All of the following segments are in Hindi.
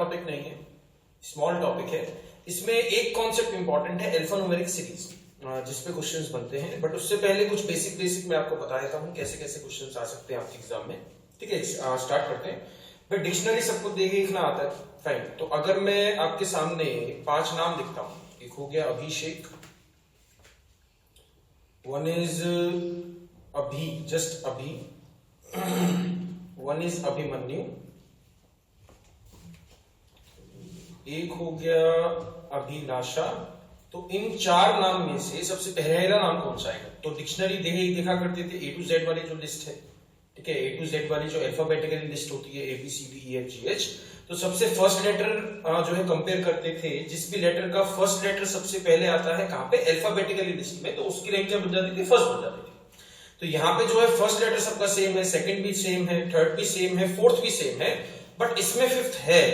टॉपिक नहीं है, स्मॉल टॉपिक है। इसमें एक कॉन्सेप्ट इंपॉर्टेंट है अल्फान्यूमेरिक सीरीज, जिसपे क्वेश्चंस बनते हैं। बट उससे पहले कुछ बेसिक मैं आपको बता देता हूँ कैसे कैसे क्वेश्चंस आ सकते हैं आपके एग्जाम में। ठीक है, स्टार्ट करते हैं। भाई डिक्शनरी सबको देखना आता है, फाइन। तो अगर मैं आपके सामने 5 नाम लिखता हूं, एक हो गया अभिषेक, वन इज अभी, जस्ट अभी, वन इज अभिमन्यु, एक हो गया अभिलाषा। तो इन 4 नाम में से सबसे पहला नाम कौन सा आएगा? तो डिक्शनरी देखा करते थे A to Z वाली जो लिस्ट है, ठीक है, A to Z वाली जो अल्फाबेटिकली लिस्ट होती है ABCDEFGH, तो सबसे फर्स्ट लेटर जो है कंपेयर करते थे। जिस भी लेटर का फर्स्ट लेटर सबसे पहले आता है कहां पे? अल्फाबेटिकली लिस्ट में, तो उसकी रैंक क्या बन जाती थी? फर्स्ट बन जाती थी। तो यहाँ पे जो है फर्स्ट लेटर सबका सेम है, सेकंड भी सेम है, थर्ड भी सेम है, फोर्थ भी सेम है, बट इसमें फिफ्थ है,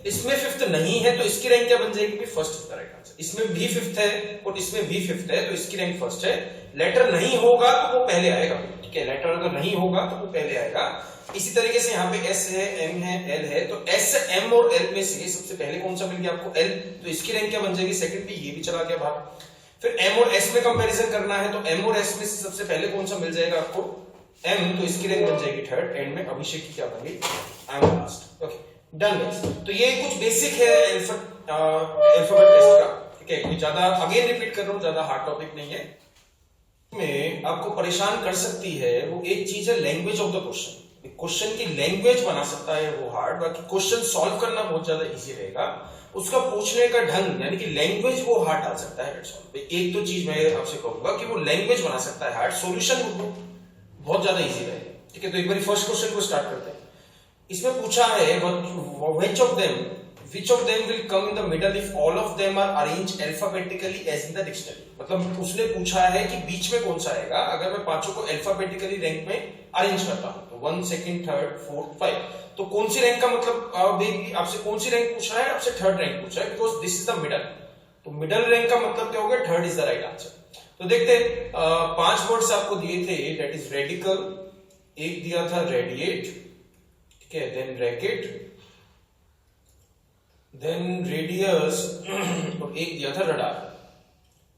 इसमें फिफ्थ नहीं है, तो इसकी रैंक क्या बन जाएगी? First is the right answer. इसमें भी फिफ्थ है और इसमें भी फिफ्थ है, तो इसकी रैंक फर्स्ट है। लेटर नहीं होगा तो वो पहले आएगा, ठीक है, लेटर अगर नहीं होगा तो वो पहले आएगा। इसी तरीके से यहाँ पे S है, M है, L है, तो S, M और L में से सबसे पहले कौन सा मिल गया आपको? L, तो इसकी रैंक क्या बन जाएगी? सेकंड पे, ये भी चला गया बाहर। फिर M और S में कंपैरिजन करना है, तो M और S में से सबसे पहले कौन सा मिल जाएगा आपको? M, तो इसकी रैंक बन जाएगी थर्ड। एंड में अभिषेक की क्या बन गई? I am last. Okay, done guys. तो ये कुछ बेसिक है अल्फाबेट टेस्ट का, ठीक है, कोई ज्यादा अगेन रिपीट कर रहा हूं, ज्यादा हार्ड टॉपिक नहीं है। में आपको परेशान कर सकती है वो एक चीज है language of the question. Question की लैंग्वेज बना सकता है वो हार्ड, बाकी क्वेश्चन सॉल्व करना बहुत ज्यादा इजी रहेगा। उसका पूछने का ढंग यानी कि लैंग्वेज वो हार्ड डाल सकता है। एक तो चीज मैं आपसे कहूंगा कि वो लैंग्वेज बना सकता है हार्ड, सॉल्यूशन बहुत ज्यादा इजी रहेगा। ठीक है, तो एक बार फर्स्ट क्वेश्चन को स्टार्ट करते हैं। इसमें पूछा है which of them will come in the middle if all of them are arranged alphabetically as in the dictionary। मतलब उसने पूछा है कि बीच में कौन सा आएगा अगर मैं पांचों को अल्फाबेटिकली रैंक में अरेंज करता हूं, तो 1, 2, 3, 4, 5, तो कौन सी रैंक का मतलब आपसे कौन सी रैंक पूछ रहा है? आपसे थर्ड रैंक पूछ रहा है, because this is the middle. तो मिडल रैंक का मतलब क्या हो गया? Third is the right answer. तो देखते हैं 5 वर्ड्स आपको दिए थे, दैट इज रेडिकल, एक दिया था रेडिएट, ठीक है, देन रैकेट, देन रेडियस और एक दिया था रडार।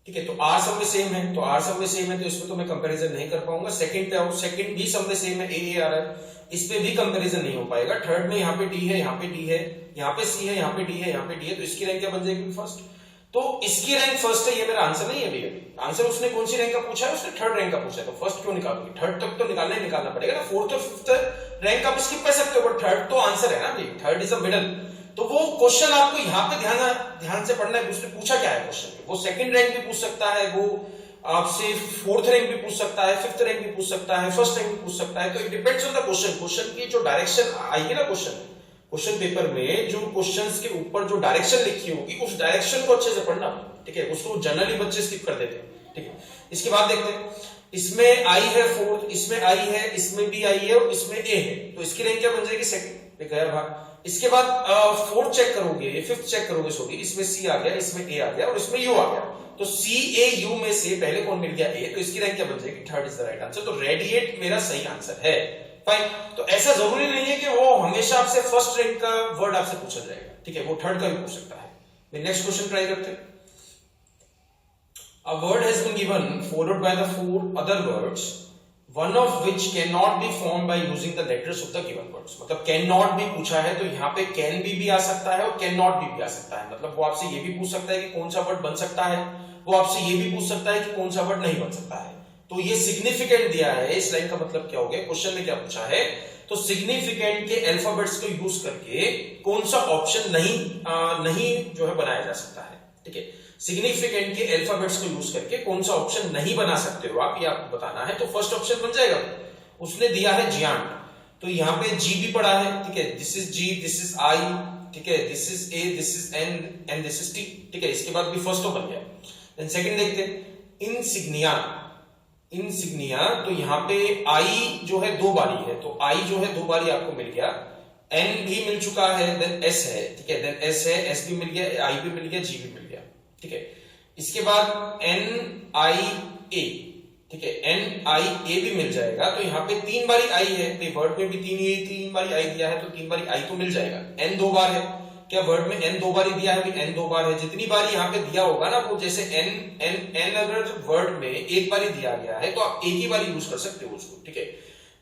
ठीक है, तो आर सब में सेम है, तो आर सब में सेम है, तो इसमें तो मैं कंपैरिजन नहीं कर पाऊंगा। सेकंड पे आओ, सेकंड भी सब में सेम है, ए आ रहा है, इस पे भी कंपैरिजन नहीं हो पाएगा। थर्ड में यहाँ पे डी है, यहाँ पे डी है, यहाँ पे सी है, यहाँ पे डी है, यहाँ पे डी है, तो इसकी रैंक क्या बन जाएगी? फर्स्ट। तो इसकी रैंक फर्स्ट है, ये मेरा आंसर नहीं है भैया। आंसर उसने कौन सी रैंक का पूछा है? उसने थर्ड रैंक का पूछा है, तो फर्स्ट क्यों निकालोगे? थर्ड तक तो निकालना पड़ेगा ना। फोर्थ और फिफ्थ रैंक आप स्किप कर सकते हो, बट थर्ड तो आंसर है ना भाई, थर्ड इज अ मिडल। तो वो क्वेश्चन आपको यहाँ पे ध्यान से पढ़ना है, उसने पूछा क्या है क्वेश्चन। वो सेकंड रैंक भी पूछ सकता है, वो आपसे फोर्थ रैंक भी पूछ सकता है, फिफ्थ रैंक भी पूछ सकता है, फर्स्ट रैंक भी पूछ सकता है। तो it depends on the question. Question की जो डायरेक्शन आएगी ना क्वेश्चन पेपर में, जो क्वेश्चंस के ऊपर जो डायरेक्शन लिखी होगी, उस डायरेक्शन को अच्छे से पढ़ना, ठीक है। उसको जनरली बच्चे स्किप कर देते हैं, ठीक है। इसके बाद देखते हैं, इसमें आई है फोर्थ, इसमें आई है, इसमें भी आई है और इसमें ए है, तो इसकी रैंक क्या बन जाएगी? सेकंड, गया भाग। इसके बाद फोर्थ चेक करोगे, फिफ्थ चेक करोगे, सॉरी, इसमें सी आ गया, इसमें ए आ गया और इसमें यू आ गया, तो सी ए यू में से पहले कौन मिल गया? ए, तो इसकी रैंक क्या बन जाएगी? Third is the right answer. तो रेडिएट मेरा सही आंसर है, फाइन। तो ऐसा जरूरी नहीं है कि वो हमेशा आपसे फर्स्ट रैंक का वर्ड आपसे पूछा जाएगा, ठीक है, वो थर्ड का भी पूछ सकता है। नेक्स्ट क्वेश्चन ट्राई करते हैं। A word has been given followed by the 4 other words, one of which cannot be formed by using the letters of the given words। मतलब cannot भी पूछा है, तो यहाँ पे can भी आ सकता है और cannot भी आ सकता है। मतलब वो आपसे ये भी पूछ सकता है कि कौन सा वर्ड बन सकता है, वो आपसे ये भी पूछ सकता है कि कौन सा वर्ड नहीं बन सकता है। तो ये सिग्निफिकेंट दिया है, इस लाइन का मतलब क्या हो गया? क्वेश्चन में क्या पूछा है? तो सिग्निफिकेंट के अल्फाबेट्स को यूज करके कौन सा ऑप्शन नहीं जो है बनाया जा सकता है, ठीक है। सिग्निफिकेंट के अल्फाबेट्स को यूज करके कौन सा ऑप्शन नहीं बना सकते हो आप, ये आपको बताना है। तो फर्स्ट ऑप्शन बन जाएगा, उसने दिया है जियांट, तो यहाँ पे जी भी पड़ा है, ठीक है, this is G, this is I, ठीक है, this is A, this is N and this is T, ठीक है। इसके बाद भी फर्स्ट तो बन गया। देन सेकंड देखते हैं, इंसिग्निया, तो यहाँ पे आई जो है 2 बारी है, तो आई जो है 2 बारी आपको मिल गया। एन भी मिल चुका है, देन एस है, ठीक है, देन एस है, एस भी मिल गया, आई भी मिल गया, जी भी मिल गया, ठीक है। इसके बाद एन आई ए, ठीक है, एन आई ए भी मिल जाएगा, तो यहाँ पे 3 बारी आई है, वर्ड में भी 3 बारी आई दिया है, तो 3 बारी आई तो मिल जाएगा। एन 2 बार है, क्या वर्ड में n 2 बार ही दिया है? n 2 बार है, जितनी बार यहाँ पे दिया होगा ना वो, जैसे n अगर वर्ड में एक बार ही दिया गया है तो आप एक ही बार यूज कर सकते हो उसको, ठीक है।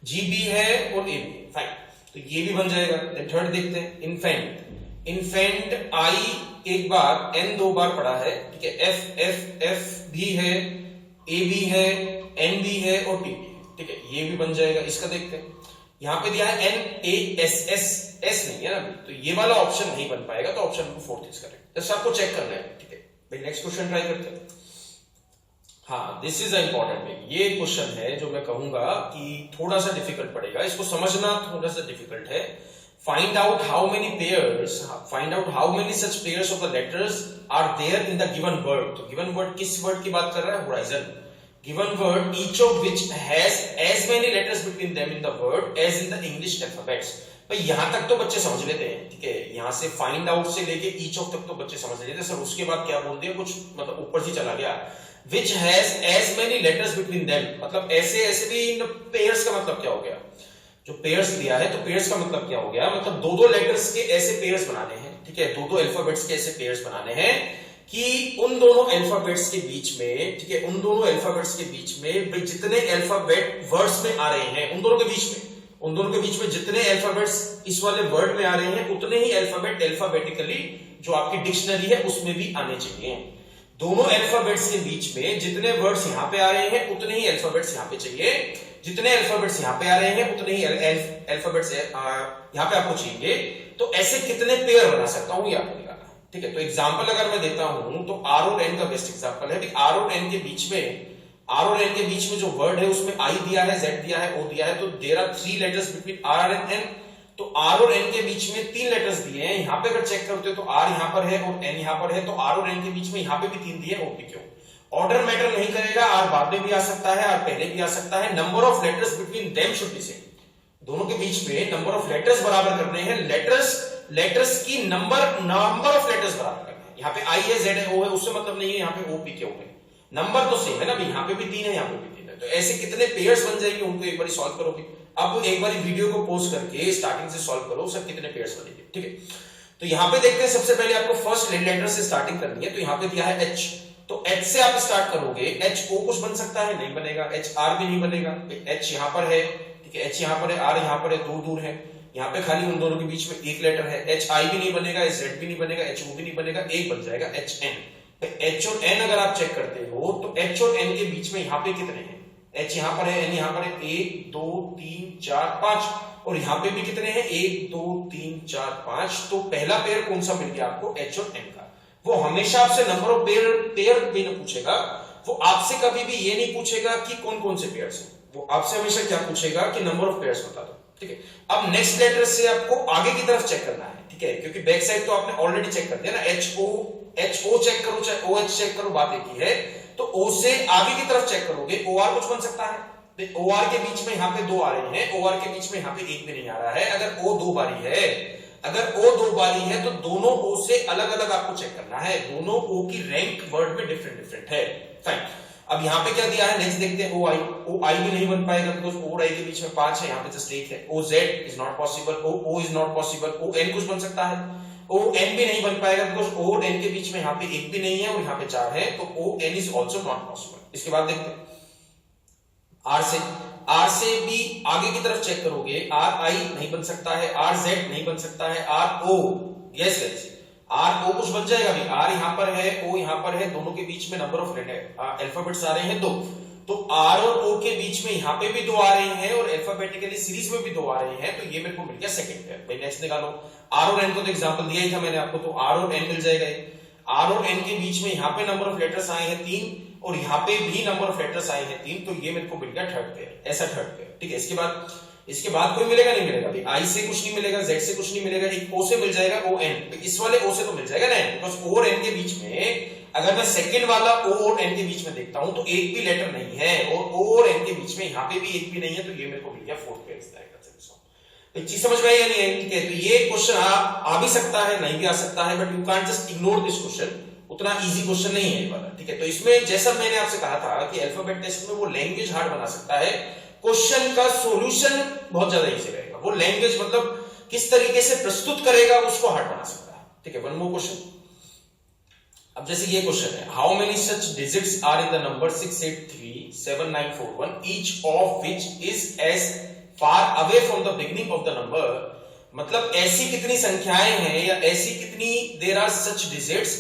GB है और A भी है, फाइन, तो ये भी बन जाएगा। थर्ड देखते हैं, इन्फेंट। इन्फेंट I एक बार, N 2 बार पढ़ा है, ठीक है। F भी है, A भी है, N भी है और T भी है, ठीक है, ये भी बन जाएगा। इसका देखते हैं, यहाँ पे दिया है NASS, S नहीं है ना, तो ये वाला ऑप्शन नहीं बन पाएगा, तो option number 4 is correct. Just आपको चेक करना है, ठीक है भाई। नेक्स्ट क्वेश्चन ट्राई करते हैं। हाँ, दिस इज इंपॉर्टेंट। ये क्वेश्चन है जो मैं कहूंगा कि थोड़ा सा डिफिकल्ट पड़ेगा, इसको समझना थोड़ा सा डिफिकल्ट है। Find out how many pairs, find out how many such pairs of the letters are there in the given word. तो गिवन वर्ड किस वर्ड की बात कर रहा है? Horizon. Given word each of which has as many letters between them in the word as in the English alphabets. भाई यहां तक तो बच्चे समझ लेते हैं, ठीक है। यहां से फाइंड आउट से लेके ईच ऑफ तक तो बच्चे समझ लेते हैं। सर उसके बाद क्या बोल दिया, कुछ मतलब ऊपर से चला गया। Which has as many letters between them, मतलब ऐसे ऐसे भी इन पेयर्स का मतलब क्या हो गया? जो पेयर्स दिया है तो पेयर्स का मतलब क्या हो गया? मतलब दो दो लेटर्स के ऐसे पेयर्स बनाने हैं, ठीक है, दो दो अल्फाबेट्स के ऐसे पेयर्स बनाने हैं कि उन दोनों अल्फाबेट्स के बीच में, ठीक है, उन दोनों अल्फाबेट्स के बीच में भाई जितने अल्फाबेट वर्ड्स में आ रहे हैं, उन दोनों के बीच में जितने अल्फाबेट्स इस वाले वर्ड में आ रहे हैं उतने ही अल्फाबेट अल्फाबेटिकली जो आपकी डिक्शनरी है उसमें भी आने चाहिए। दोनों अल्फाबेट्स के बीच में जितने वर्ड्स यहां पे आ रहे हैं उतने ही अल्फाबेट्स यहां पे चाहिए, जितने अल्फाबेट्स यहां पे आ रहे हैं उतने ही अल्फाबेट्स यहां पे आपको चाहिए। तो ऐसे कितने पेयर बना सकता हूं ये आपको निकालना है, ठीक है। तो एग्जांपल अगर मैं देता हूं तो R और N का बेस्ट एग्जांपल है। R और N के बीच में जो वर्ड है उसमें I दिया है, Z दिया है, O दिया है, तो there are 3 letters between R and N। तो R और N के बीच में 3 लेटर्स दिए हैं। यहां पे अगर चेक करते हो तो R यहां पर है और N यहां पर है, तो R और N के बीच में यहां पे भी 3 दिए, OP क्यों? ऑर्डर मैटर नहीं करेगा, R बाद में भी आ सकता है, R पहले भी आ सकता है। Number of letters between them should be same. दोनों के बीच में नंबर ऑफ लेटर्स बराबर करने हैं, लेटर्स की नंबर ऑफ लेटर्स बराबर करने हैं। यहाँ पे I है, Z है, O है, उससे मतलब नहीं है यहाँ पे OP क्यों है, नंबर तो सेम है ना, यहाँ पे भी 3 है, यहाँ पे भी 3 है। तो ऐसे कितने पेयर्स बन जाएंगे उनको एक बार सॉल्व करोगे। अब एक बार वीडियो को पॉज करके स्टार्टिंग से सॉल्व करो, सब कितने पेयर्स बनेंगे, ठीक है। तो यहाँ पे देखते हैं, सबसे पहले आपको फर्स्ट लेटर से स्टार्टिंग करनी है। तो यहाँ पे दिया है H, तो H से आप स्टार्ट करोगे। H O कुछ बन सकता है? नहीं बनेगा। H R भी नहीं बनेगा। H यहाँ पर है, ठीक है, H यहाँ पर है, R यहाँ पर है, दूर है। यहाँ पे खाली उन दोनों के बीच में एक लेटर है। H I भी नहीं बनेगा, Z भी नहीं बनेगा, H O भी नहीं बनेगा, एक बन जाएगा H N। H और N अगर आप चेक करते हो तो H और N के बीच में यहाँ पे कितने हैं? H यहाँ पर है, N यहाँ पर है, 1 2 3 4 5, और यहाँ पे भी कितने हैं? 1 2 3 4 5। तो पहला पेयर कौन सा मिल गया आपको? H और N का। वो हमेशा आपसे नंबर ऑफ पेयर भी नहीं पूछेगा, वो आपसे कभी भी ये नहीं पूछेगा कि कौन कौन से पेयर्स हैं, वो आपसे हमेशा क्या पूछेगा कि नंबर ऑफ पेयर्स बता दो, ठीक है। अब नेक्स्ट लेटर से आपको आगे की तरफ चेक करना है, ठीक है, क्योंकि बैक साइड तो आपने ऑलरेडी चेक कर दिया ना। H O चेक करो चाहे OH चेक करो, बात एक ही है। तो O से आगे की तरफ चेक करोगे, OR कुछ बन सकता है? OR के बीच में यहाँ पे 2 आ रहे हैं, OR के बीच में यहाँ पे 1 भी नहीं आ रहा है। अगर O 2 बारी है, तो दोनों O से अलग अलग आपको चेक करना है। दोनों O की रैंक वर्ड में डिफरेंट है, फाइन। अब यहाँ पे क्या दिया है, नेक्स्ट देखते हैं। OI भी नहीं बन पाएगा बिकॉज O और I के बीच में 5 है, यहाँ पे जस्ट 1 है। OZ is not possible, O is not possible. ON कुछ बन सकता है? ON भी नहीं बन पाएगा बिकॉज O और N के बीच में यहाँ पे 1 भी नहीं है और यहाँ पे 4 है, तो ON is also not possible. इसके बाद देखते हैं R से भी आगे की तरफ चेक करोगे। RI नहीं बन सकता है, RZ नहीं बन सकता है, RO यस गाइस, RO कुछ बन जाएगा भी। R यहाँ पर है, O यहाँ पर है, दोनों के बीच में नंबर ऑफ अल्फाबेट्स आ रहे हैं 2, तो R और O के बीच में यहाँ पे भी 2 आ रहे हैं और अल्फाबेटिकली सीरीज में भी 2 आ रहे हैं, तो ये मेरे को मिल गया सेकंड पेयर। भाई नेक्स्ट निकालो। R और N को तो एग्जांपल दिया ही था मैंने आपको, तो R और N मिल जाएगा। R और N के बीच में यहाँ पे नंबर ऑफ लेटर्स आए हैं 3 और यहाँ पे भी नंबर ऑफ लेटर्स आए हैं 3, तो ये मेरे को मिल गया थर्ड पेयर, ऐसा थर्ड पेयर, ठीक है। इसके बाद कोई मिलेगा नहीं मिलेगा? भाई I से कुछ नहीं मिलेगा, Z से कुछ नहीं मिलेगा, एक O से मिल जाएगा, ON। तो इस वाले O से तो मिल जाएगा ना, बिकॉज़ O और N के बीच में अगर मैं सेकंड वाला O और N के बीच में देखता हूं तो एक भी लेटर नहीं है, और O और N के बीच में यहाँ पे भी एक भी नहीं है, तो ये मेरे को मिल गया फोर्थ पेयर। एक चीज समझ में आई या नहीं आई? ठीक है, तो ये क्वेश्चन आ भी सकता है, नहीं भी आ सकता है, but you can't just ignore this question. उतना इजी क्वेश्चन नहीं है ये वाला, ठीक है। तो इसमें जैसा मैंने आपसे कहा था कि अल्फाबेट टेस्ट में वो लैंग्वेज हार्ड बना सकता है, क्वेश्चन का सॉल्यूशन बहुत ज्यादा इजी रहेगा। वो लैंग्वेज मतलब किस तरीके से प्रस्तुत करेगा उसको हार्ड बना सकता है, ठीक है, वन मोर क्वेश्चन। अब जैसे ये क्वेश्चन है, how many such digits are in the number 6837941 each of which is as far away from the beginning of the number. मतलब ऐसी कितनी संख्याएं हैं या ऐसी कितनी देयर आर सच डिजिट्स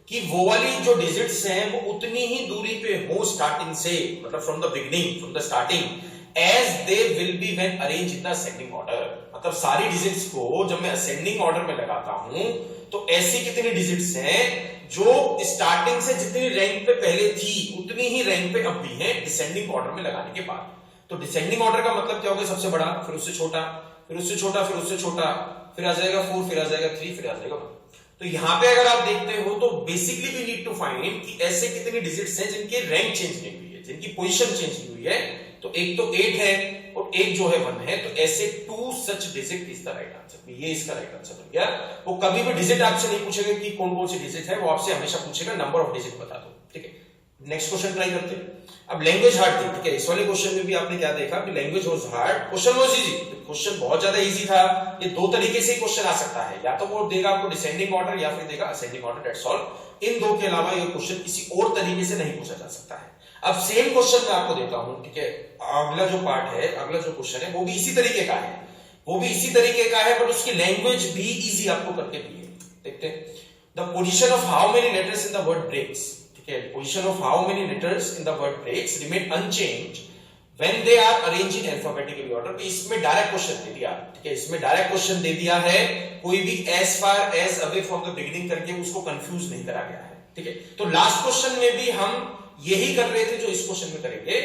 कि वो वाली जो डिजिट्स हैं वो उतनी ही दूरी पे हो स्टार्टिंग से, मतलब from the beginning, from the starting as they will be when arrange in the ascending order. मतलब सारी डिजिट्स को जब मैं असेंडिंग ऑर्डर में लगाता हूं तो ऐसी कितनी डिजिट्स हैं जो स्टार्टिंग से जितनी रैंक पे पहले थी उतनी ही रैंक पे अब भी है डिसेंडिंग ऑर्डर में लगाने के बाद। तो डिसेंडिंग ऑर्डर का मतलब क्या होगा, सबसे बड़ा, फिर उससे छोटा, फिर उससे छोटा, फिर उससे छोटा, फिर आ जाएगा 4, फिर आ जाएगा 3, फिर आ जाएगा 1। तो यहां पे अगर आप देखते हो तो basically we need to find कि ऐसे कितनी डिजिट्स हैं जिनकी रैंक चेंज नहीं हुई है, जिनकी पोजीशन चेंज नहीं हुई है। तो एक तो 8 है और एक जो है 1 है, तो ऐसे 2 such digit is the right answer. ये इसका राइट आंसर बन गया। वो कभी भी डिजिट आपसे नहीं पूछेगा कि कौन कौन सी डिजिट है, वो आपसे हमेशा पूछेगा नंबर ऑफ डिजिट बता दो। ठीक है, नेक्स्ट क्वेश्चन ट्राई करते हैं। अब लैंग्वेज हार्ड थी, ठीक है, इस वाले क्वेश्चन में भी आपने क्या देखा कि language was hard, question was easy. Question बहुत ज्यादा इजी था। ये दो तरीके से क्वेश्चन आ सकता है, या तो वो देगा आपको डिसेंडिंग ऑर्डर या फिर देगा असेंडिंग ऑर्डर, दैट्स ऑल। इन दो के अलावा ये क्वेश्चन किसी और तरीके से नहीं पूछा जा सकता है। अब सेम क्वेश्चन मैं आपको देता हूं, ठीक है, अगला जो पार्ट है, अगला जो क्वेश्चन है वो भी इसी तरीके का है, वो भी इसी तरीके का है, बट उसकी लैंग्वेज भी इजी आपको करके दी है। देखते हैं, the position of how many letters in the word breaks, ठीक है, position of how many letters in the word breaks remain unchanged when they are arranged in alphabetically order. इसमें डायरेक्ट क्वेश्चन दे दिया, ठीक है, इसमें डायरेक्ट क्वेश्चन दे दिया है, कोई भी as far as away from the beginning करके उसको कंफ्यूज नहीं करा गया है। ठीक है, तो लास्ट क्वेश्चन में भी हम यही कर रहे थे जो इस क्वेश्चन में करेंगे,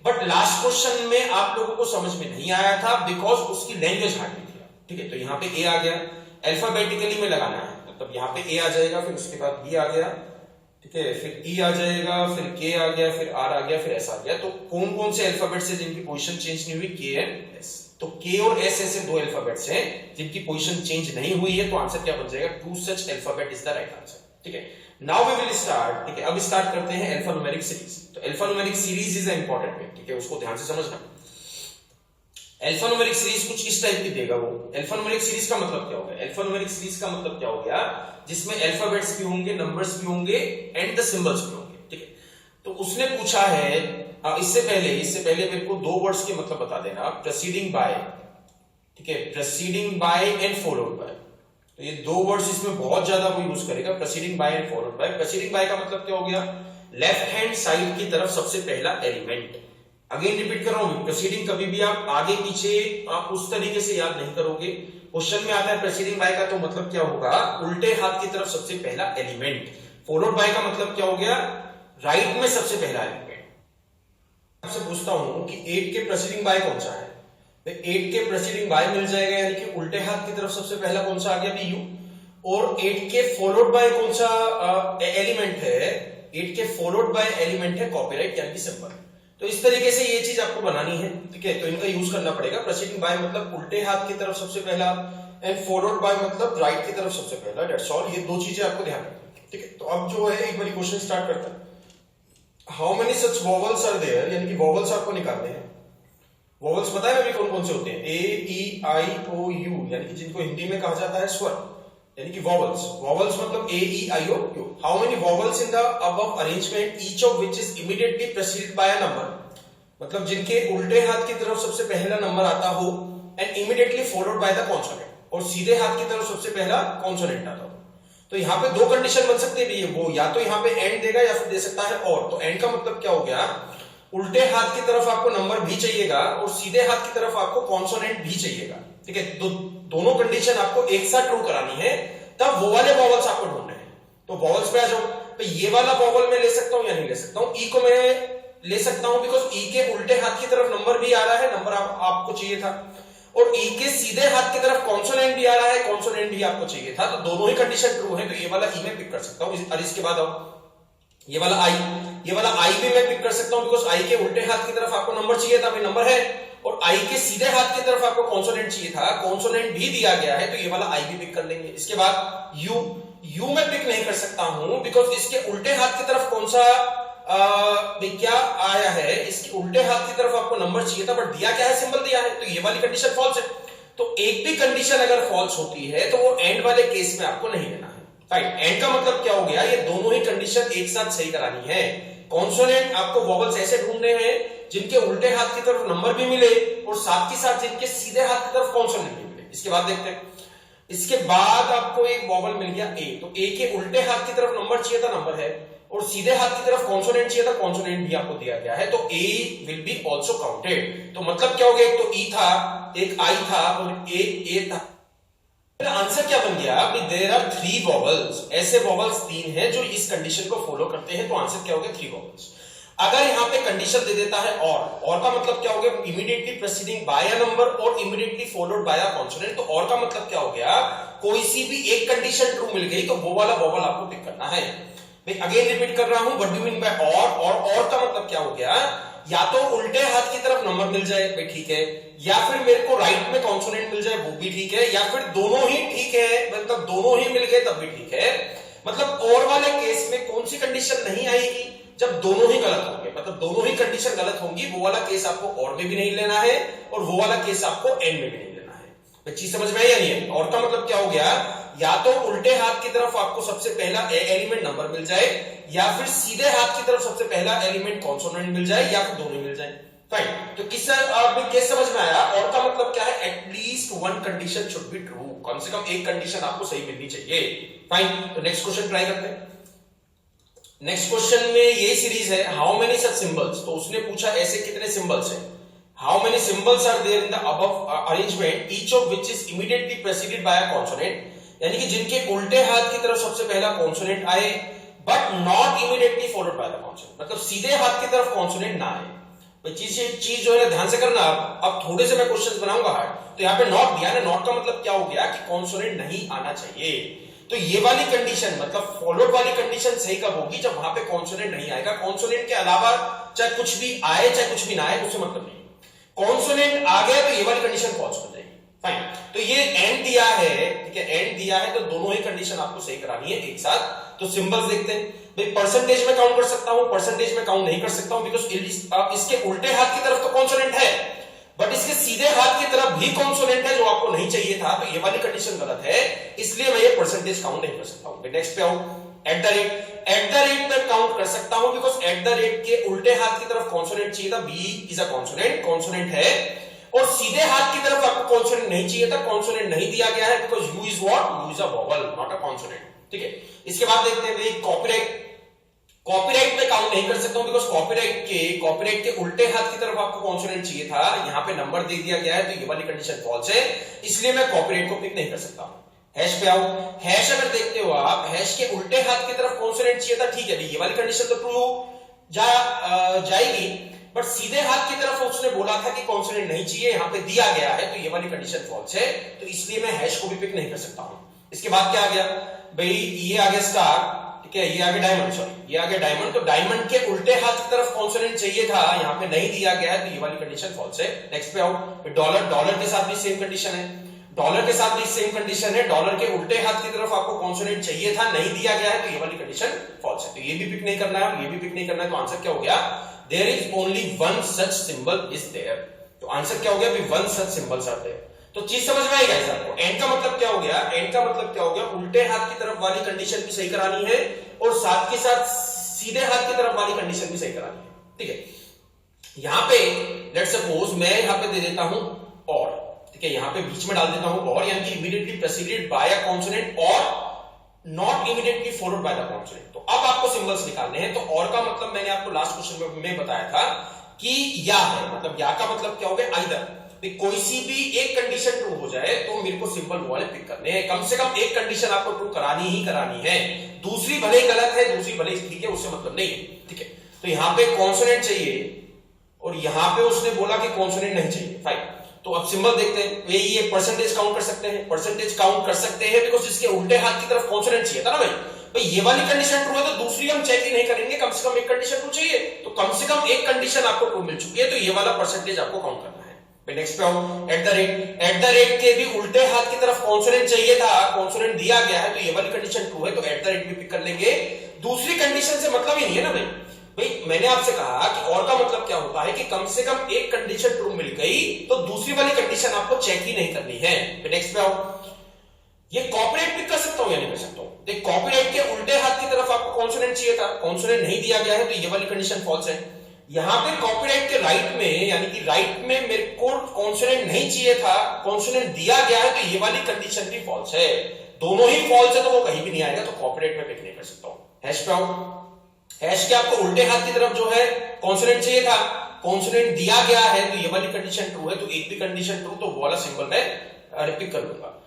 बट लास्ट क्वेश्चन में आप लोगों को समझ में नहीं आया था बिकॉज उसकी लैंग्वेज हार्ड नहीं थी। ठीक है, तो यहां पे ए आ गया, अल्फाबेटिकली में लगाना है, मतलब यहां पे ए आ जाएगा, फिर उसके बाद बी आ गया, ठीक है, फिर ई आ जाएगा, फिर के आ गया, फिर आर आ गया, फिर एस आ गया। तो कौन कौन से अल्फाबेट्स हैं जिनकी पोजीशन चेंज नहीं हुई, के एंड एस। तो के और एस ऐसे दो अल्फाबेट्स हैं जिनकी पोजीशन चेंज नहीं हुई है, तो आंसर क्या बन जाएगा, 2 such alphabet is the right answer. ठीक है, नाउ वी विल स्टार्ट। ठीक है, अब स्टार्ट करते हैं अल्फान्यूमेरिक सीरीज। तो अल्फान्यूमेरिक सीरीज इज इंपॉर्टेंट है, ठीक है, उसको ध्यान से समझना। अल्फान्यूमेरिक सीरीज कुछ इस टाइप की देगा वो। अल्फान्यूमेरिक सीरीज का मतलब क्या हो गया, अल्फान्यूमेरिक सीरीज का मतलब क्या हो गया, जिसमें अल्फाबेट्स भी होंगे, नंबर्स भी होंगे एंड द सिंबल्स भी होंगे। ठीक है, तो उसने पूछा है, इससे पहले मेरे को 2 वर्ड्स के मतलब बता देना, प्रेसीडिंग बाय, ठीक है, प्रेसीडिंग बाय एंड फॉलोड बाय। तो ये 2 वर्ड्स इसमें बहुत ज्यादा वो यूज करेगा, preceding by and followed by. Preceding by का मतलब क्या हो गया, लेफ्ट हैंड साइड की तरफ सबसे पहला एलिमेंट। अगेन रिपीट कर रहा हूं, प्रेसीडिंग कभी भी आप आगे पीछे आप उस तरीके से याद नहीं करोगे। क्वेश्चन में आता है प्रेसीडिंग बाय का, तो मतलब क्या होगा, उल्टे हाथ की तरफ सबसे पहला एलिमेंट। फॉलोड बाय का मतलब क्या हो गया, राइट में सबसे पहला एलिमेंट। आपसे पूछता हूं कि 8 के प्रेसीडिंग बाय कौन सा है, 8 के प्रेसीडिंग बाय मिल जाएगा, यानी कि उल्टे हाथ की तरफ सबसे पहला कौन सा आ गया, यू। और 8 के फॉलोड बाय कौन सा एलिमेंट है, 8 के फॉलोड बाय एलिमेंट है कॉपीराइट, यानी कि सिंबल। तो इस तरीके से ये चीज आपको बनानी है। ठीक है, तो इनका यूज करना पड़ेगा। प्रेसीडिंग बाय मतलब उल्टे हाथ की तरफ सबसे पहला, एंड फॉलोड बाय मतलब राइट की तरफ सबसे पहला, दैट्स ऑल। ये 2 चीजें आपको ध्यान रखनी है। ठीक है, तो अब जो है एक बार क्वेश्चन स्टार्ट करते हैं। How many such vowels are there, यानी कि वोवेल्स आपको निकालने हैं। वोवेल्स पता है अभी कौन कौन से होते हैं, ए ई आई ओ यू, यानी कि जिनको हिंदी में कहा जाता है स्वर, यानी कि वोवेल्स। वोवेल्स मतलब A E I O U. How many vowels in the above arrangement each of which is immediately preceded by a number, मतलब जिनके उल्टे हाथ की तरफ सबसे पहला नंबर आता हो and immediately followed by the consonant, और सीधे हाथ की तरफ सबसे पहला कॉन्सोनेंट आता हो। तो यहाँ पे 2 कंडीशन बन सकती है, वो या तो यहाँ पे एंड देगा या फिर दे सकता है और। तो एंड का मतलब क्या हो गया, उल्टे हाथ की तरफ आपको नंबर भी चाहिएगा और सीधे हाथ की तरफ आपको कॉन्सोनेंट भी चाहिएगा। ठीक है, दोनों कंडीशन आपको एक साथ ट्रू करानी है, तब वो वाले वोवेल्स आपको ढूंढने हैं। तो वोवेल्स पे आ जाओ। तो ये वाला वोवेल मैं ले सकता हूं या नहीं ले सकता हूं, ई को मैं ले सकता हूं बिकॉज ई के उल्टे हाथ की तरफ नंबर भी आ रहा है, नंबर आपको चाहिए था, और ई के सीधे हाथ की तरफ कॉन्सोनेंट भी आ रहा है, कॉन्सोनेंट भी आपको चाहिए था। तो दोनों ही कंडीशन ट्रू है, तो ये वाला ई में पिक कर सकता हूं। और इसके बाद आओ, ये वाला आई भी मैं पिक कर सकता हूं बिकॉज आई के उल्टे हाथ की तरफ आपको नंबर चाहिए था, भाई नंबर है, और आई के सीधे हाथ की तरफ आपको कॉन्सोनेंट चाहिए था, कॉन्सोनेंट भी दिया गया है, तो ये वाला आई भी पिक कर लेंगे। इसके बाद यू मैं पिक नहीं कर सकता हूं बिकॉज इसके उल्टे हाथ की तरफ कौन सा क्या आया है, इसके उल्टे हाथ की तरफ आपको नंबर चाहिए था, बट दिया क्या है, सिंबल दिया है, तो ये वाली कंडीशन फॉल्स है। तो एक भी कंडीशन अगर फॉल्स होती है तो वो एंड वाले केस में आपको नहीं लेना है। फाइन। एंड का मतलब क्या हो गया, ये दोनों ही कंडीशन एक साथ सही करानी है। कॉन्सोनेंट आपको वॉवल्स ऐसे ढूंढने हैं जिनके उल्टे हाथ की तरफ नंबर भी मिले और साथ के साथ जिनके सीधे हाथ की तरफ कॉन्सोनेंट भी मिले। इसके बाद देखते हैं, इसके बाद आपको एक वॉवल मिल गया ए, तो ए के उल्टे हाथ की तरफ नंबर चाहिए था, नंबर है, और सीधे हाथ की तरफ कॉन्सोनेंट चाहिए था, कॉन्सोनेंट भी आपको दिया गया है, तो ए विल बी ऑल्सो काउंटेड। तो मतलब क्या हो गया, एक तो ई था, एक आई था और एक ए था। आंसर क्या बन गया, देयर आर 3 वॉवल्स, ऐसे वॉवल्स 3 हैं जो इस कंडीशन को फॉलो करते हैं, तो आंसर क्या हो गया 3 वॉवल्स। अगर यहां पे कंडीशन दे देता है और का मतलब क्या हो गया, इमीडिएटली प्रेसीडिंग बाय अ नंबर और immediately followed by a consonant, तो और का मतलब क्या हो गया, कोई सी भी एक कंडीशन ट्रू मिल गई तो वो वाला वॉवल आपको पिक करना है। मैं अगेन रिपीट कर रहा हूं, व्हाट डू मीन बाय और का मतलब क्या हो गया, या तो उल्टे हाथ की तरफ नंबर मिल जाए भाई ठीक है, या फिर मेरे को राइट में कॉन्सोनेंट मिल जाए वो भी ठीक है, या फिर दोनों ही ठीक है, मतलब दोनों ही मिल गए तब भी ठीक है। मतलब और वाले केस में कौन सी कंडीशन नहीं आएगी, जब दोनों ही गलत होंगे, मतलब दोनों ही कंडीशन गलत होंगी, वो वाला केस आपको और में भी नहीं लेना है और वो वाला केस आपको एंड में भी नहीं लेना है। चीज समझ में आई या नहीं है। और का मतलब क्या हो गया, या तो उल्टे हाथ की तरफ आपको सबसे पहला एलिमेंट नंबर मिल जाए, या फिर सीधे हाथ की तरफ सबसे पहला एलिमेंट कॉन्सोनेंट मिल जाए, या फिर दोनों मिल जाए। फाइन, तो किससे केस समझ में आया। और का मतलब क्या है, at least one condition should be true, कम से कम एक कंडीशन आपको सही मिलनी चाहिए। फाइन, तो नेक्स्ट क्वेश्चन ट्राई करते हैं। नेक्स्ट क्वेश्चन में ये सीरीज है, हाउ मेनी सच सिंबल्स, तो उसने पूछा ऐसे कितने सिंबल्स हैं, how many symbols are there in the above arrangement, each of which is immediately preceded by a consonant, यानी कि जिनके उल्टे हाथ की तरफ सबसे पहला कॉन्सोनेंट आए but not immediately followed by the consonant, मतलब सीधे हाथ की तरफ कॉन्सोनेंट ना आए। चीज जो है ना ध्यान से करना, अब थोड़े से मैं क्वेश्चंस बनाऊंगा हार्ड, तो यहाँ पे नॉट दिया ना, नॉट का मतलब क्या हो गया कि कॉन्सोनेंट नहीं आना चाहिए। तो ये वाली कंडीशन मतलब फॉलोड वाली कंडीशन सही कब होगी, जब वहां पे कॉन्सोनेंट नहीं आएगा। कॉन्सोनेंट के अलावा चाहे कुछ भी आए चाहे कुछ भी ना आए उससे मतलब नहीं, कॉन्सोनेंट आ गया तो ये वाली कंडीशन फॉल्स हो जाएगी। फाइन, तो ये एंड दिया है, ठीक है, एंड दिया है तो दोनों ही कंडीशन आपको सही करानी है एक साथ। तो सिंबल्स देखते हैं भाई, परसेंटेज में काउंट कर सकता हूं, परसेंटेज में काउंट नहीं कर सकता हूं बिकॉज इसके उल्टे हाथ की तरफ तो कॉन्सोनेंट है बट इसके सीधे हाथ की तरफ भी कॉन्सोनेंट है जो आपको नहीं चाहिए था, तो ये वाली कंडीशन गलत है, इसलिए मैं ये परसेंटेज काउंट नहीं कर सकता हूं। नेक्स्ट पे आऊं, एट द रेट में काउंट कर सकता हूं बिकॉज एट द रेट के उल्टे हाथ की तरफ कॉन्सोनेंट चाहिए था, B is a consonant, consonant है, और सीधे हाथ की तरफ आपको कॉन्सोनेंट नहीं चाहिए था, कॉन्सोनेंट नहीं दिया गया है because you is what, you is a vowel not a consonant. ठीक है, इसके बाद देखते हैं भाई कॉपीराइट पे काउंट नहीं कर सकता हूं बिकॉज कॉपीराइट के उल्टे हाथ की तरफ आपको कॉन्सोनेंट चाहिए था, यहां पे नंबर दे दिया गया है तो ये वाली कंडीशन फॉल्स है, इसलिए मैं कॉपीराइट को पिक नहीं कर सकता हूं। हैश पे आओ, हैश अगर देखते हो आप, हैश के उल्टे हाथ की तरफ कॉन्सोनेंट चाहिए था, ठीक है, ये वाली कंडीशन तो ट्रू जाएगी, बट सीधे हाथ की तरफ उसने बोला था कि कॉन्सोनेंट नहीं चाहिए, यहां पे दिया गया है तो ये वाली कंडीशन फॉल्स है, तो इसलिए मैं हैश को भी पिक नहीं कर सकता हूं। इसके बाद क्या आ गया भाई, ये आ गया स्टार, ठीक है, ये आ गया डायमंड, सॉरी ये आ गया डायमंड, तो डायमंड के उल्टे हाथ की तरफ कॉन्सोनेंट चाहिए था, यहां पे नहीं दिया गया है तो ये वाली कंडीशन फॉल्स है। नेक्स्ट पे आओ, डॉलर के साथ भी सेम कंडीशन है, डॉलर के साथ भी सेम कंडीशन है, डॉलर के उल्टे हाथ की तरफ आपको कॉन्सोनेंट चाहिए था, नहीं दिया गया है तो ये वाली कंडीशन फॉल्स है, तो ये भी पिक नहीं करना है और ये भी पिक नहीं करना है, तो आंसर क्या हो गया, there is only one such symbol is there, तो आंसर क्या हो गया, one such symbols are there. तो चीज समझ में आई गाइस आपको। एंड का मतलब क्या हो गया, एंड का मतलब क्या हो गया, उल्टे हाथ की तरफ वाली कंडीशन भी सही करानी है और साथ के साथ सीधे हाथ की तरफ वाली कंडीशन भी सही करानी है। ठीक है, यहां पे लेट सपोज मैं यहां पे दे देता हूं और, ठीक है, यहां पे बीच में डाल देता हूं और, यानी कि immediately preceded by a consonant और not immediately followed by the consonant. तो अब आपको सिंबल्स निकालने हैं, तो और का मतलब मैंने आपको लास्ट क्वेश्चन में बताया था कि या है, मतलब या का मतलब क्या हो गया, आइदर कोई सी भी एक कंडीशन ट्रू हो जाए तो मेरे को सिंबल वो वाले पिक करने हैं, कम से कम एक कंडीशन आपको ट्रू करानी ही करानी है, दूसरी भले ही गलत है, दूसरी भले ही ठीक है, उससे मतलब नहीं है। ठीक है, तो यहां पे कॉन्सोनेंट चाहिए और यहां पे उसने बोला कि कॉन्सोनेंट नहीं चाहिए। फाइन, तो अब सिंबल देखते हैं, ये परसेंटेज काउंट कर सकते हैं, परसेंटेज काउंट कर सकते हैं बिकॉज इसके उल्टे हाथ की तरफ कॉन्सोनेंट चाहिए था ना भाई, ये वाली कंडीशन ट्रू है तो दूसरी हम चेक ही नहीं करेंगे, कम से कम एक कंडीशन ट्रू चाहिए, तो कम से कम एक कंडीशन आपको ट्रू मिल चुकी है, तो ये वाला परसेंटेज आपको काउंट करना है। नेक्स्ट पे आओ, एट द रेट के भी उल्टे हाथ की तरफ कॉन्सोनेंट चाहिए था, कॉन्सोनेंट दिया गया है तो ये वाली कंडीशन ट्रू है, तो एट द रेट भी पिक कर लेंगे, दूसरी कंडीशन से मतलब ही नहीं है ना भाई मैंने आपसे कहा कि और का मतलब क्या होता है कि कम से कम एक कंडीशन ट्रू मिल गई तो दूसरी वाली कंडीशन आपको चेक ही नहीं करनी है। नेक्स्ट पे आओ, ये कॉर्पोरेट पिक कर सकता हूं या नहीं कर सकता हूं? देख, कॉर्पोरेट के उल्टे हाथ की तरफ आपको कॉन्सोनेंट चाहिए था, कॉन्सोनेंट नहीं दिया गया है, तो ये वाली कंडीशन फॉल्स है। यहां पे कॉर्पोरेट के राइट में, यानी कि राइट में मेरे को कॉन्सोनेंट नहीं चाहिए था, कॉन्सोनेंट दिया गया है, तो ये वाली कंडीशन भी फॉल्स है। दोनों ही फॉल्स है तो वो कहीं भी नहीं आएगा, तो कॉर्पोरेट में पिक नहीं कर सकता हूं। हैश पे आओ। हैश के आपको उल्टे हाथ की तरफ जो है कॉन्सोनेंट चाहिए था, कॉन्सोनेंट दिया गया है, तो ये वाली कंडीशन ट्रू है, तो एक भी कंडीशन ट्रू, तो वो वाला सिंबल मैं पिक कर लूंगा।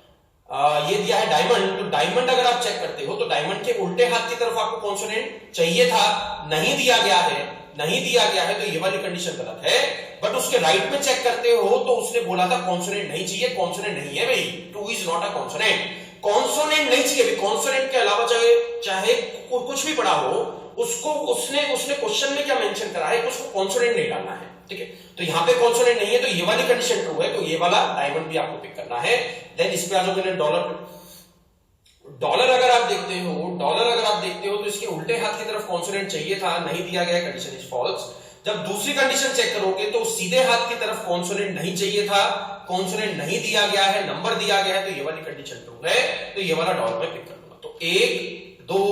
ये दिया है डायमंड, तो डायमंड अगर आप चेक करते हो तो डायमंड के उल्टे हाथ की तरफ आपको कॉन्सोनेंट चाहिए था, नहीं दिया गया है, नहीं दिया गया है, तो ये वाली कंडीशन गलत है। बट उसके राइट में चेक करते हो तो उसने बोला था कॉन्सोनेंट नहीं चाहिए, कॉन्सोनेंट नहीं है भाई, two is not a consonant. Consonant नहीं चाहिए, कॉन्सोनेंट के अलावा चाहे कुछ भी पड़ा हो, उसको उसने क्वेश्चन में क्या मेंशन करा है कि उसको कॉन्सोनेंट नहीं डालना है, ठीक है। तो यहां पे कॉन्सोनेंट नहीं है, तो ये वाली कंडीशन ट्रू है, तो ये वाला डायमंड भी आपको पिक करना है। देन इस पे आ जाओगे डॉलर अगर आप देखते हो तो इसके उल्टे हाथ की तरफ कॉन्सोनेंट चाहिए था, नहीं दिया गया, कंडीशन इज फॉल्स। जब दूसरी कंडीशन चेक करोगे तो सीधे हाथ की तरफ कॉन्सोनेंट नहीं चाहिए था, कॉन्सोनेंट नहीं दिया गया है, नंबर दिया गया है, तो ये वाली कंडीशन ट्रू है, तो ये वाला डॉलर में पिक कर लूंगा। तो 1 2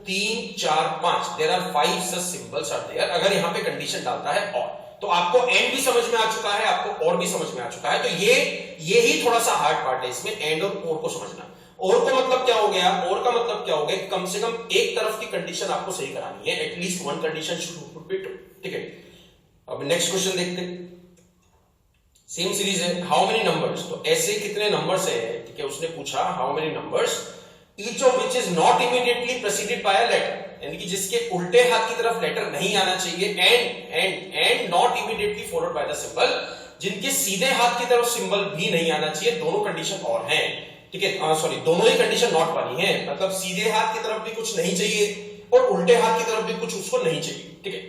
3 4 5 there are 5 such symbols are there. अगर यहां पे कंडीशन डालता है और, तो आपको एंड भी समझ में आ चुका है, आपको और भी समझ में आ चुका है। तो ये ही थोड़ा सा हार्ड पार्ट है इसमें, एंड और को समझना। और का मतलब क्या हो गया? और का मतलब क्या हो गया? कम से कम एक तरफ की कंडीशन आपको सही करानी है, at least one condition should be true, ठीक है। अब नेक्स्ट क्वेश्चन देखते हैं, सेम सीरीज है, हाउ मेनी नंबर्स। तो ऐसे कितने नंबर्स है, ठीक है, उसने पूछा how many numbers each of which is not immediately preceded by a letter, यानी कि जिसके उल्टे हाथ की तरफ लेटर नहीं आना चाहिए, and not immediately followed by the symbol, जिनके सीधे हाथ की तरफ सिंबल भी नहीं आना चाहिए, दोनों कंडीशन और हैं, ठीक है, सॉरी दोनों ही कंडीशन नॉट वाली हैं, मतलब सीधे हाथ की तरफ भी कुछ नहीं चाहिए और उल्टे हाथ की तरफ भी कुछ उसको नहीं चाहिए, ठीक है।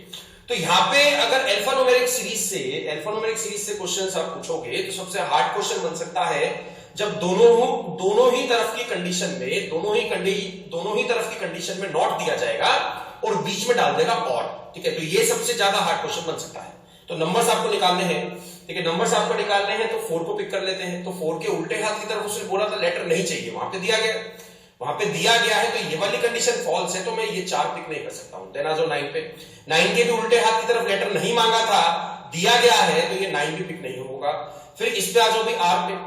तो यहां पे अगर अल्फान्यूमेरिक सीरीज से क्वेश्चंस आप पूछोगे तो सबसे हार्ड क्वेश्चन बन सकता है जब दोनों ही तरफ की कंडीशन में दोनों ही तरफ की कंडीशन में नॉट दिया जाएगा और बीच में डाल देगा और, ठीक है। तो ये सबसे ज्यादा हार्ड क्वेश्चन बन सकता है। तो नंबर्स आपको निकालने हैं, ठीक है, नंबर्स आपको निकालने हैं, तो 4 को पिक कर लेते हैं। तो 4 के उल्टे हाथ की तरफ उसने बोला था लेटर नहीं चाहिए, वहां पे दिया गया है, तो ये वाली कंडीशन फॉल्स है, तो मैं ये 4 पिक नहीं कर सकता हूं। देन आ जाओ 9 पे, 9 के भी उल्टे हाथ की तरफ लेटर नहीं मांगा था, दिया गया है, तो ये 9 भी पिक नहीं होगा। फिर इस पे आ जाओ भी R पे,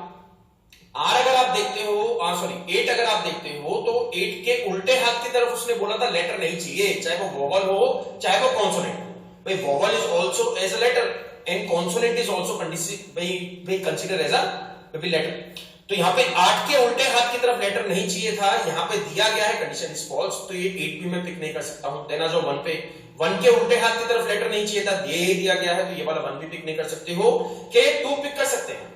R अगर आप देखते हो, सॉरी 8 अगर आप देखते हो तो 8 के उल्टे हाथ की तरफ उसने बोला था लेटर नहीं चाहिए, चाहे वो वोवल हो चाहे वो कॉन्सोनेंट हो। भाई vowel is also as a letter and consonant is also consider as a letter. तो यहाँ पे 8 के उल्टे हाथ की तरफ लेटर नहीं चाहिए था, यहाँ पे दिया गया है, कंडीशन इज फॉल्स, तो ये 8 भी मैं पिक नहीं कर सकता हूं। देना जो 1 पे, 1 के उल्टे हाथ की तरफ लेटर नहीं चाहिए था, ये दिया गया है, तो ये वाला 1 भी पिक नहीं कर सकते हो। के 2 पिक कर सकते हैं,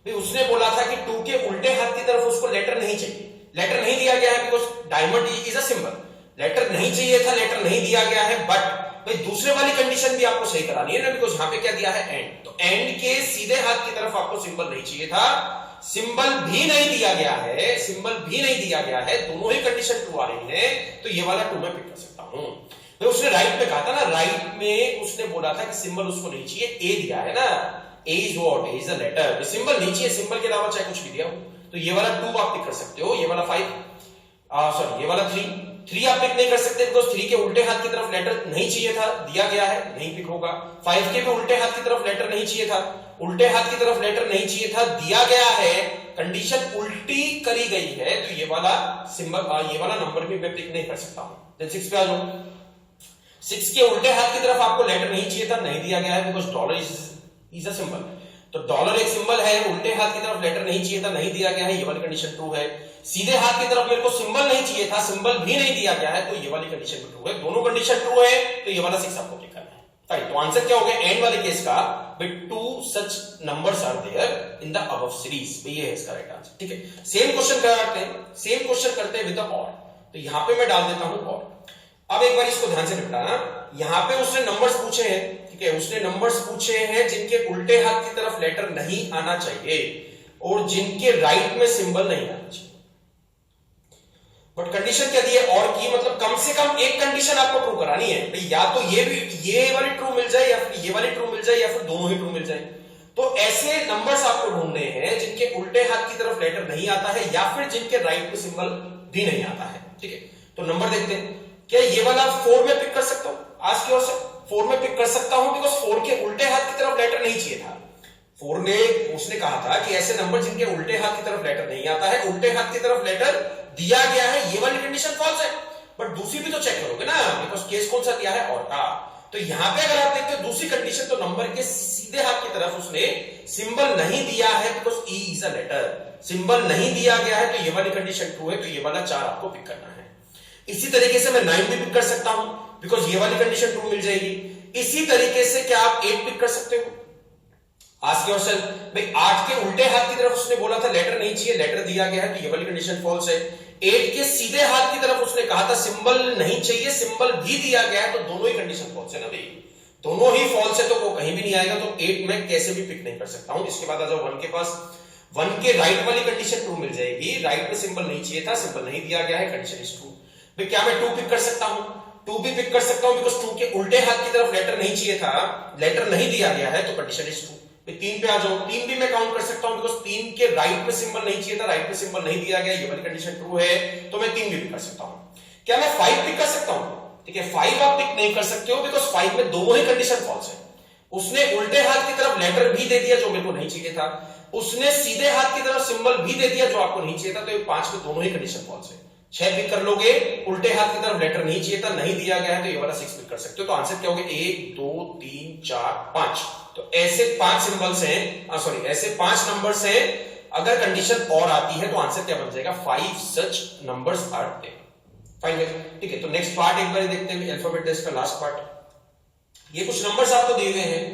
उसने बोला था कि 2 के उल्टे हाथ की तरफ उसको लेटर नहीं चाहिए, लेटर नहीं दिया गया है, because diamond is a symbol, letter नहीं चाहिए था, लेटर नहीं दिया गया है, बट भाई दूसरे वाली कंडीशन भी आपको सही करानी है ना, बिकॉज यहां पे क्या दिया है एंड, तो एंड के सीधे हाथ की तरफ आपको सिंबल नहीं चाहिए था, सिंबल भी नहीं दिया गया है, दोनों ही कंडीशन ट्रू आ रही है, तो ये वाला 2 मैं पिक कर सकता हूं। तो उसने राइट में कहा था ना, राइट में उसने बोला था कि सिंबल उसको नहीं चाहिए, ए दिया है ना, A is what, A is a letter, symbol नहीं चाहिए, सिंबल के अलावा चाहे कुछ भी दिया हो, तो ये वाला 2 आप पिक कर सकते हो। ये वाला 5, सॉरी ये वाला 3 आप पिक नहीं कर सकते, बिकॉज 3 के उल्टे हाथ की तरफ लेटर नहीं चाहिए था, दिया गया है, नहीं पिक होगा। 5 के भी उल्टे हाथ की तरफ लेटर नहीं चाहिए था, उल्टे हाथ की तरफ लेटर नहीं चाहिए था, दिया गया है, कंडीशन उल्टी करी गई है, तो ये वाला सिंबल, ये वाला नंबर भी मैं पिक नहीं कर सकता हूं। देन 6 पे आ जाओ, 6 के उल्टे हाथ की तरफ आपको लेटर नहीं चाहिए था, नहीं दिया गया है, because dollar is a symbol, तो डॉलर एक सिंबल है, उल्टे हाथ की तरफ लेटर नहीं चाहिए था, नहीं दिया गया है, ये वाली कंडीशन ट्रू है। सीधे हाथ की तरफ मेरे को सिंबल नहीं चाहिए था, सिंबल भी नहीं दिया गया है, तो ये वाली कंडीशन भी ट्रू है, दोनों कंडीशन ट्रू है, तो ये वाला 6 आपको पिक करना है। राइट, तो आंसर क्या हो गया एंड वाले केस का, भाई 2 such numbers are there in the above series, ये है इसका राइट आंसर, ठीक है। सेम क्वेश्चन करते हैं विद द और, तो यहां पे मैं डाल देता हूं और। अब एक बार इसको ध्यान से निपटाना, यहां पे उसने नंबर्स पूछे हैं, ठीक है, उसने नंबर्स पूछे हैं जिनके उल्टे हाथ की तरफ लेटर नहीं आना चाहिए और जिनके राइट में सिंबल नहीं आना चाहिए, बट कंडीशन क्या दी है और की, मतलब कम से कम एक कंडीशन आपको ट्रू करानी है, या तो ये वाली ट्रू मिल जाए या फिर ये वाली ट्रू मिल जाए या फिर दोनों ही ट्रू मिल जाए। तो ऐसे नंबर्स आपको ढूंढने हैं जिनके उल्टे हाथ की तरफ लेटर नहीं आता है या फिर जिनके राइट में सिंबल भी नहीं आता है। ठीक है, तो नंबर देखते हैं। क्या ये वाला 4 में पिक कर सकता हूं? आज की ओर से 4 में पिक कर सकता हूं, बिकॉज 4 के उल्टे हाथ की तरफ लेटर नहीं चाहिए था। 4 ने उसने कहा था कि ऐसे नंबर जिनके उल्टे हाथ की तरफ लेटर नहीं आता है, उल्टे हाथ की तरफ लेटर दिया गया है, ये वाली कंडीशन फॉल्स है। बट दूसरी भी तो चेक करोगे ना, बिकॉज केस कौन सा दिया है? और का। तो यहां पे अगर आप देखते हो दूसरी कंडीशन, तो नंबर के सीधे हाथ की तरफ उसने सिंबल नहीं दिया है, because E is a letter. Symbol नहीं दिया गया है, तो ये वाली कंडीशन ट्रू है, तो ये वाला 4 आपको पिक करना है। इसी तरीके से मैं 9 भी पिक कर सकता हूं, बिकॉज ये वाली कंडीशन ट्रू मिल जाएगी। इसी तरीके से क्या आप 8 पिक कर सकते हो? आस्क योरसेल्फ, भाई 8 के उल्टे हाथ की तरफ उसने बोला था लेटर नहीं चाहिए, लेटर दिया गया है, तो ये वाली कंडीशन फॉल्स है। 8 के सीधे हाथ की तरफ उसने कहा था सिंबल नहीं चाहिए, सिंबल भी दिया गया है, तो दोनों ही कंडीशन फॉल्स है ना भाई, दोनों ही फॉल्स है, तो वो कहीं भी नहीं आएगा। तो 8 में कैसे भी पिक नहीं कर सकता हूं। इसके बाद आ जाओ 1 के पास। 1 के राइट वाली कंडीशन ट्रू मिल जाएगी, राइट में सिंबल नहीं चाहिए था, सिंबल नहीं दिया गया है, कंडीशन इज ट्रू। भाई क्या मैं 2 पिक कर सकता हूं? 2 भी पिक कर सकता हूं, बिकॉज 2 के उल्टे हाथ की तरफ लेटर नहीं चाहिए था, लेटर नहीं दिया गया है, तो कंडीशन इज ट्रू। 3 पे आ जाओ, 3 भी मैं काउंट कर सकता हूं, बिकॉज 3 के राइट में सिंबल नहीं चाहिए था, राइट में सिंबल नहीं दिया गया, ये वाली कंडीशन ट्रू है, तो मैं 3 भी पिक कर सकता हूं। क्या मैं 5 पिक कर सकता हूं? ठीक है, 5 आप पिक नहीं कर सकते हो, बिकॉज 5 में दोनों ही कंडीशन फॉल्स है। उसने उल्टे हाथ की तरफ लेटर भी दे दिया जो मेरे को नहीं चाहिए था, उसने सीधे हाथ की तरफ सिंबल भी दे दिया जो आपको नहीं चाहिए था, तो ये 5 में दोनों ही कंडीशन फॉल्स है। 6 पिक कर लोगे, उल्टे हाथ की तरफ लेटर नहीं चाहिए था, नहीं दिया गया है, तो ये वाला 6 पिक कर सकते हो। तो आंसर क्या होगा? 1 2 3 4 5। तो ऐसे 5 सिंबल्स हैं, सॉरी ऐसे 5 नंबर्स हैं। अगर कंडीशन और आती है तो आंसर क्या बन जाएगा? 5 सच नंबर्स आर देयर। फाइन, ठीक है। तो नेक्स्ट पार्ट एक बार देखते हैं, अल्फाबेट टेस्ट का लास्ट पार्ट। ये कुछ नंबर्स आपको दिए गए हैं,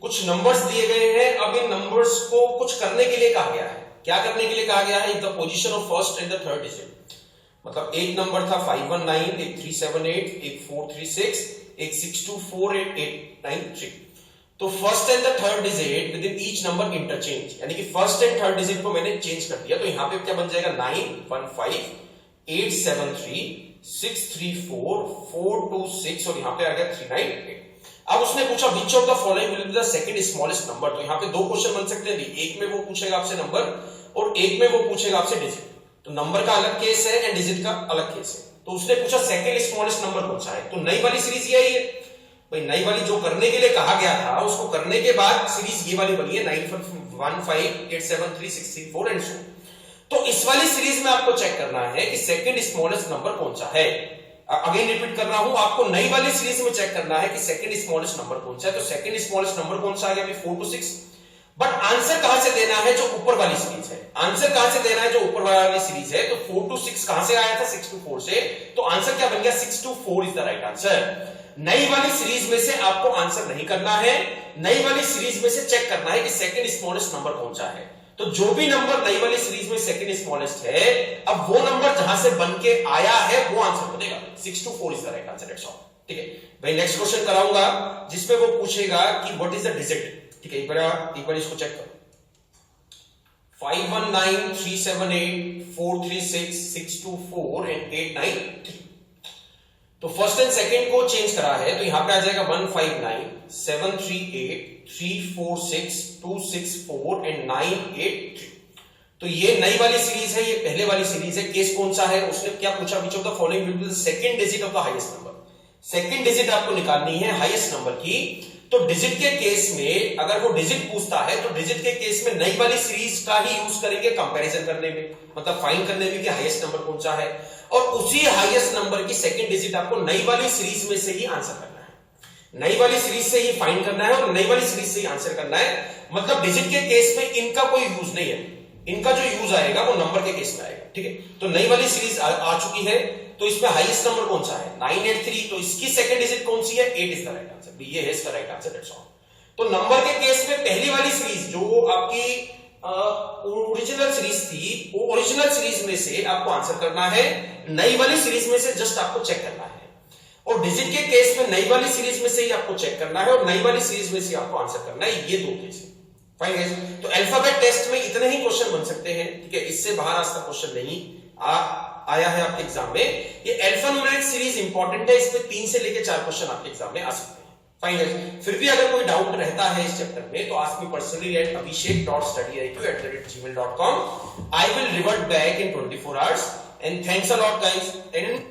कुछ नंबर्स दिए गए हैं। अब इन नंबर्स को कुछ करने के लिए कहा गया है। क्या करने के लिए कहा गया है? In the position of first and the third digit. मतलब एक नंबर था 519, एक 378, एक 436, एक 624, एक 893। तो first and the third digit with in each number interchange, यानी कि फर्स्ट एंड थर्ड डिजिट को मैंने चेंज कर दिया। तो यहां पे क्या बन जाएगा? 915 873 634 426 और यहां पे आ गया 398। अब उसने पूछा which of the following will be the second smallest number. तो यहां पे दो क्वेश्चन बन सकते हैं, एक में वो पूछेगा आपसे नंबर और एक में वो पूछेगा आपसे डिजिट। तो नंबर का अलग केस है एंड डिजिट का अलग केस है। तो उसने पूछा सेकंड स्मॉलेस्ट नंबर कौन सा है, तो नई वाली सीरीज यही है भाई। नई वाली जो करने के लिए कहा गया था उसको करने के बाद सीरीज ये वाली बनी है 915 873 634 एंड सो। तो इस वाली सीरीज में आपको चेक करना है कि सेकंड स्मॉलेस्ट नंबर कौन सा है। अगेन रिपीट कर रहा हूं, आपको नई वाली सीरीज में चेक करना है कि सेकंड स्मॉलेस्ट नंबर कौन सा है। तो सेकंड स्मॉलेस्ट नंबर कौन सा आ गया? 4 to 6। बट आंसर कहां से देना है? जो ऊपर वाली सीरीज है। आंसर कहां से देना है? जो ऊपर वाली सीरीज है। तो 4 to 6 कहां से आया था? 6 to 4 से। तो आंसर क्या बन गया? 6 to 4 is the right answer. नई वाली सीरीज में से आपको आंसर नहीं करना है, नई वाली सीरीज में से चेक करना है कि सेकंड स्मॉलेस्ट नंबर कौन सा है। तो जो भी नंबर नई वाली सीरीज में सेकंड स्मॉलेस्ट है, अब वो नंबर जहां से बन के आया है वो आंसर बनेगा। 6 to 4 is the right answer, that's all. ठीक है भाई, नेक्स्ट क्वेश्चन कराऊंगा जिसमें वो पूछेगा कि व्हाट इज द डिजिट। ठीक है, एक बार इसको चेक करो। 519 378 436 624 एंड 893। तो फर्स्ट एंड सेकंड को चेंज करा है, तो यहां पे आ जाएगा 159 738 346 264 एंड 983। तो ये नई वाली सीरीज है, ये पहले वाली सीरीज है। केस कौन सा है? उसने क्या पूछा? Which of the following will be the second digit of the highest number. Second digit आपको निकालनी है हाईएस्ट नंबर की। तो डिजिट के केस में अगर वो डिजिट पूछता है तो डिजिट के केस में नई वाली सीरीज का ही यूज करेंगे कंपैरिजन करने में, मतलब फाइंड करने में कि हाईएस्ट नंबर कौन सा है। और उसी हाईएस्ट नंबर की सेकंड डिजिट आपको नई वाली सीरीज में से ही आंसर करना है। नई वाली सीरीज से ही फाइंड करना है और नई वाली सीरीज से ही आंसर करना है। मतलब डिजिट के केस में इनका कोई यूज नहीं है, इनका जो यूज आएगा वो नंबर के केस में आएगा। ठीक है, तो नई वाली सीरीज आ चुकी है। तो इसमें हाईएस्ट नंबर कौन सा है? 983। तो इसकी सेकंड डिजिट कौन सी है? 8 इज द राइट आंसर। ये है इसका राइट आंसर, दैट्स ऑल। तो नंबर के केस में पहली वाली सीरीज जो आपकी ओरिजिनल सीरीज थी, वो ओरिजिनल सीरीज में से आपको आंसर करना है, नई वाली सीरीज में से जस्ट आपको चेक करना है। और डिजिट के केस में नई वाली सीरीज में से ही आपको चेक करना है और नई वाली सीरीज में से आपको आंसर करना है। ये दो केस है। फाइन गाइस, तो अल्फाबेट टेस्ट में इतने ही क्वेश्चन बन सकते हैं। ठीक है, इससे बाहर आज तक क्वेश्चन नहीं आया है आपके एग्जाम में। ये अल्फान्यूमेरिक सीरीज इंपॉर्टेंट है, इसमें 3 से लेकर 4 क्वेश्चन आपके एग्जाम में आ सकते हैं। फाइन गाइस, फिर भी अगर कोई डाउट रहता है इस चैप्टर में तो ask me personally at abhishek.studyiq@gmail.com. I will revert back in 24 hours and thanks a lot guys. And